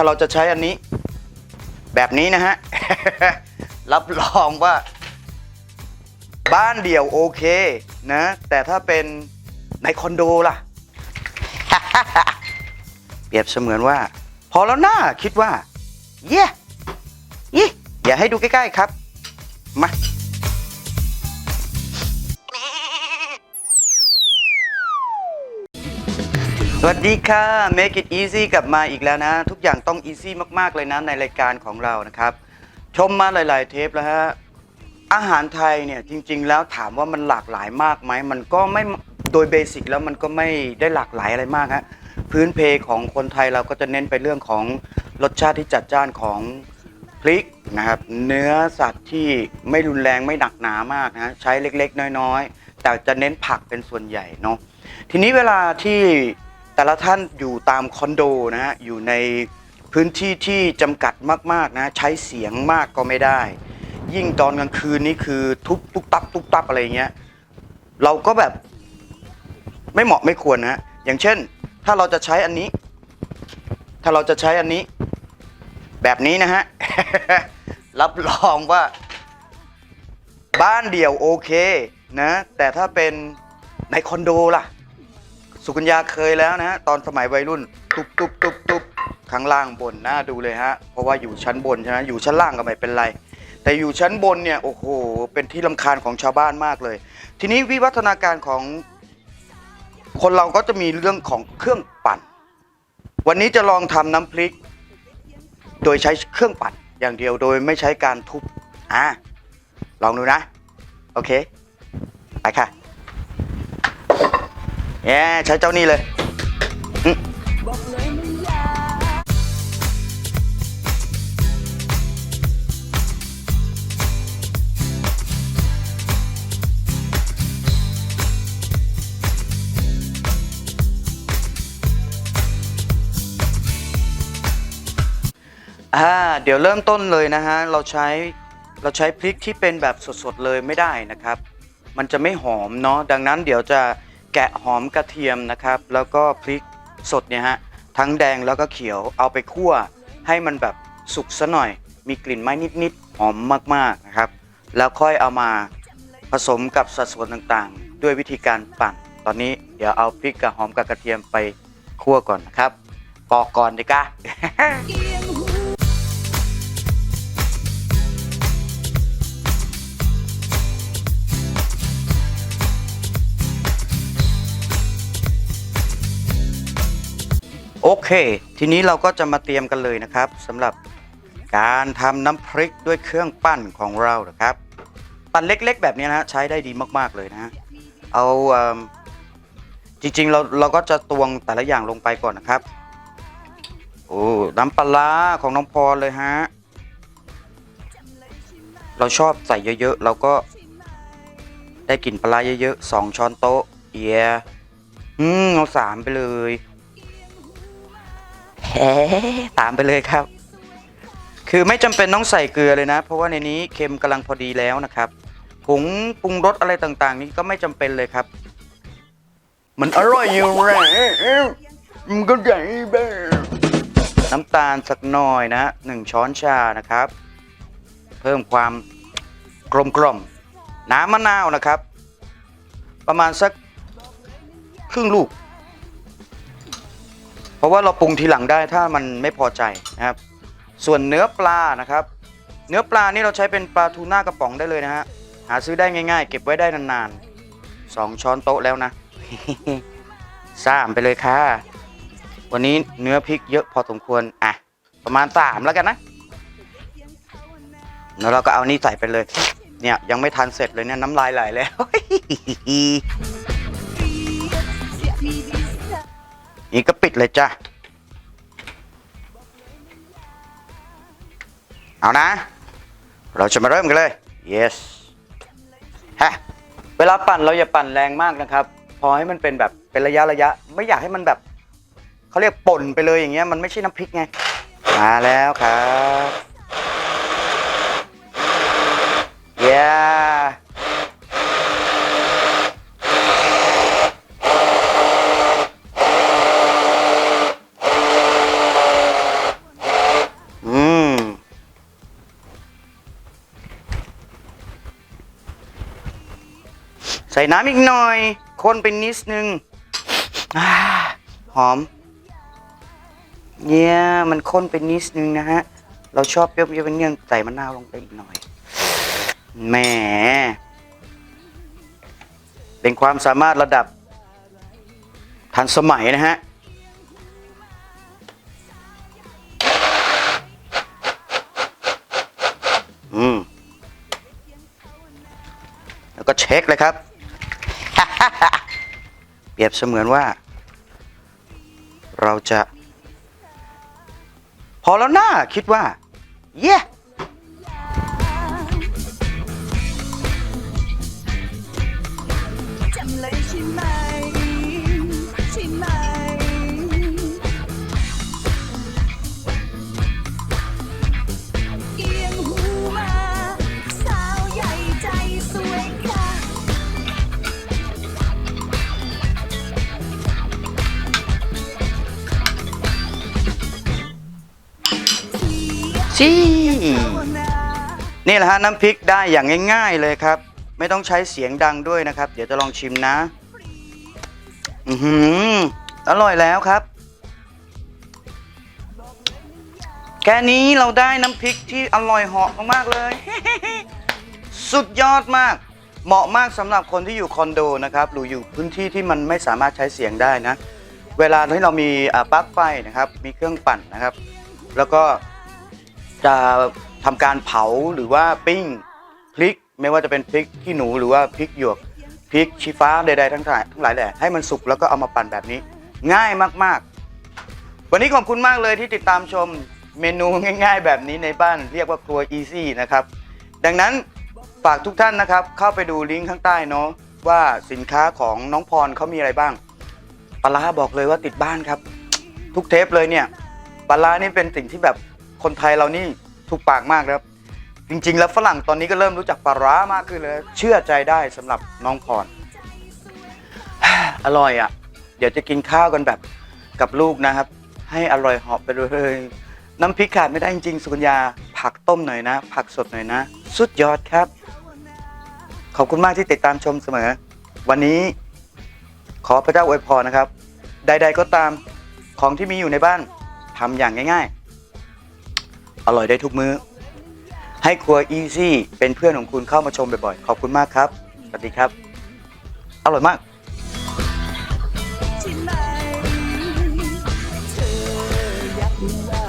าเราจะใช้อันนี้แบบนี้นะฮะ รับรองว่าบ้านเดี่ยวโอเคนะแต่ถ้าเป็นในคอนโดล่ะ เปรียบเสมือนว่าพอแล้วน่าคิดว่าเย้อย่าให้ดูใกล้ๆครับมาสวัสดีค่ะ Make it easy กลับมาอีกแล้วนะทุกอย่างต้อง easy มากๆเลยนะในรายการของเรานะครับชมมาหลายๆเทปแล้วฮะอาหารไทยเนี่ยจริงๆแล้วถามว่ามันหลากหลายมากไหมมันก็ไม่โดยเบสิกแล้วมันก็ไม่ได้หลากหลายอะไรมากฮะพื้นเพของคนไทยเราก็จะเน้นไปเรื่องของรสชาติที่จัดจ้านของพริกนะครับเนื้อสัตว์ที่ไม่รุนแรงไม่หนักหนามากนะใช้เล็กๆน้อยๆแต่จะเน้นผักเป็นส่วนใหญ่เนาะทีนี้เวลาที่แต่ละท่านอยู่ตามคอนโดนะฮะอยู่ในพื้นที่ที่จำกัดมากๆนะใช้เสียงมากก็ไม่ได้ยิ่งตอนกลางคืนนี่คือทุบตุ๊บตับอะไรเงี้ยเราก็แบบไม่เหมาะไม่ควรนะอย่างเช่นถ้าเราจะใช้อันนี้แบบนี้นะฮะ รับรองว่าบ้านเดี่ยวโอเคนะแต่ถ้าเป็นในคอนโดล่ะสุกัญญาเคยแล้วนะตอนสมัยวัยรุ่นตุบข้างล่างบนน่าดูเลยฮะเพราะว่าอยู่ชั้นบนใช่ไหมอยู่ชั้นล่างก็ไม่เป็นไรแต่อยู่ชั้นบนเนี่ยโอ้โหเป็นที่รำคาญของชาวบ้านมากเลยทีนี้วิวัฒนาการของคนเราก็จะมีเรื่องของเครื่องปั่นวันนี้จะลองทำน้ำพริกโดยใช้เครื่องปั่นอย่างเดียวโดยไม่ใช้การทุบลองดูนะโอเคไปค่ะใช้เจ้านี่เลยเดี๋ยวเริ่มต้นเลยนะฮะเราใช้พริกที่เป็นแบบสดๆเลยไม่ได้นะครับมันจะไม่หอมเนาะดังนั้นเดี๋ยวจะแกะหอมกระเทียมนะครับแล้วก็พริกสดเนี่ยฮะทั้งแดงแล้วก็เขียวเอาไปคั่วให้มันแบบสุกซะหน่อยมีกลิ่นไม้นิดๆหอมมากๆนะครับแล้วค่อยเอามาผสมกับสัดส่วนต่างๆด้วยวิธีการปั่นตอนนี้เดี๋ยวเอาพริกกับหอมกับกระเทียมไปคั่วก่อนนะครับปอกก่อนดีกว่า โอเคทีนี้เราก็จะมาเตรียมกันเลยนะครับสำหรับการทำน้ำพริกด้วยเครื่องปั้นของเรานะครับปั้นเล็กๆแบบนี้นะใช้ได้ดีมากๆเลยนะเอาจริงๆเราก็จะตวงแต่ละอย่างลงไปก่อนนะครับโอ้น้ำปลาของน้องพรเลยฮะเราชอบใส่เยอะๆเราก็ได้กลิ่นปลาเยอะๆ2 ช้อนโต๊ะเอา3ไปเลยตามไปเลยครับคือไม่จำเป็นต้องใส่เกลือเลยนะเพราะว่าในนี้เค็มกำลังพอดีแล้วนะครับผงปรุงรสอะไรต่างๆนี้ก็ไม่จำเป็นเลยครับมันอร่อยอยู่แล้วมันก็ใหญ่แบบน้ำตาลสักหน่อยนะ1 ช้อนชานะครับเพิ่มความกลมน้ำมะนาวนะครับประมาณสักครึ่งลูกเพราะว่าเราปรุงทีหลังได้ถ้ามันไม่พอใจนะครับส่วนเนื้อปลานะครับเนื้อปลานี่เราใช้เป็นปลาทูน่ากระป๋องได้เลยนะฮะหาซื้อได้ง่ายๆเก็บไว้ได้นานๆ2 ช้อนโต๊ะแล้วนะ3ไปเลยค่ะวันนี้เนื้อพริกเยอะพอสมควรประมาณ3แล้วกันนะแล้วเราก็เอานี่ใส่ไปเลยเนี่ยยังไม่ทันเสร็จเลยเนี่ยน้ำลายไหลแล้ว นี่ก็ปิดเลยจ้ะเอานะเราจะมาเริ่มกันเลย yes เวลาปั่นเราอย่าปั่นแรงมากนะครับพอให้มันเป็นแบบเป็นระยะไม่อยากให้มันแบบเขาเรียกป่นไปเลยอย่างเงี้ยมันไม่ใช่น้ำพริกไงมาแล้วครับ ใส่น้ำอีกหน่อยคนไปนิดนึงหอมเนี่ยมันข้นไปนิดนึงนะฮะเราชอบเปรี้ยวๆเนี่ยใส่มะนาวลงไปอีกหน่อยแหมเป็นความสามารถระดับทันสมัยนะฮะแล้วก็เช็คเลยครับ เปรียบเสมือนว่าเราจะพอแล้วหน้าคิดว่าเย้จำเลยใช่ไหมใช่ไหมเอียงหูมาสาวใหญ่ใจสวยค่ะซี่นี่แหละฮะน้ำพริกได้อย่างง่ายๆเลยครับไม่ต้องใช้เสียงดังด้วยนะครับเดี๋ยวจะลองชิมนะอร่อยแล้วครับแค่นี้เราได้น้ำพริกที่อร่อยเหาะมากๆเลย สุดยอดมากเหมาะมากสำหรับคนที่อยู่คอนโดนะครับหรืออยู่พื้นที่ที่มันไม่สามารถใช้เสียงได้นะเวลาที่เรามีปลั๊กไฟนะครับมีเครื่องปั่นนะครับแล้วก็จะทำการเผาหรือว่าปิ้งพริกไม่ว่าจะเป็นพริกขี้หนูหรือว่าพริกหยวกพริกชี้ฟ้าใดๆทั้งหลายแหละให้มันสุกแล้วก็เอามาปั่นแบบนี้ง่ายมากๆวันนี้ขอบคุณมากเลยที่ติดตามชมเมนูง่ายๆแบบนี้ในบ้านเรียกว่าครัวอีซี่นะครับดังนั้นฝากทุกท่านนะครับเข้าไปดูลิงก์ข้างใต้เนาะว่าสินค้าของน้องพรเขามีอะไรบ้างปลาร้าบอกเลยว่าติดบ้านครับทุกเทปเลยเนี่ยปลาร้านี่เป็นสิ่งที่แบบคนไทยเรานี่ถูกปากมากครับจริงๆแล้วฝรั่งตอนนี้ก็เริ่มรู้จักปลาร้ามากขึ้นเลยเชื่อใจได้สำหรับน้องพร อร่อยอ่ะเดี๋ยวจะกินข้าวกันแบบกับลูกนะครับให้อร่อยเหาะไปเลยน้ำพริกขาดไม่ได้จริงๆสุกัญญาผักต้มหน่อยนะผักสดหน่อยนะสุดยอดครับขอบคุณมากที่ติดตามชมเสมอวันนี้ขอพระเจ้าอวยพรนะครับใดๆก็ตามของที่มีอยู่ในบ้านทำอย่างง่ายๆอร่อยได้ทุกมื้อให้ครัวอีซี่เป็นเพื่อนของคุณเข้ามาชมบ่อยๆขอบคุณมากครับสวัสดีครับอร่อยมากใช่ไหมเธออยากรู้ว่า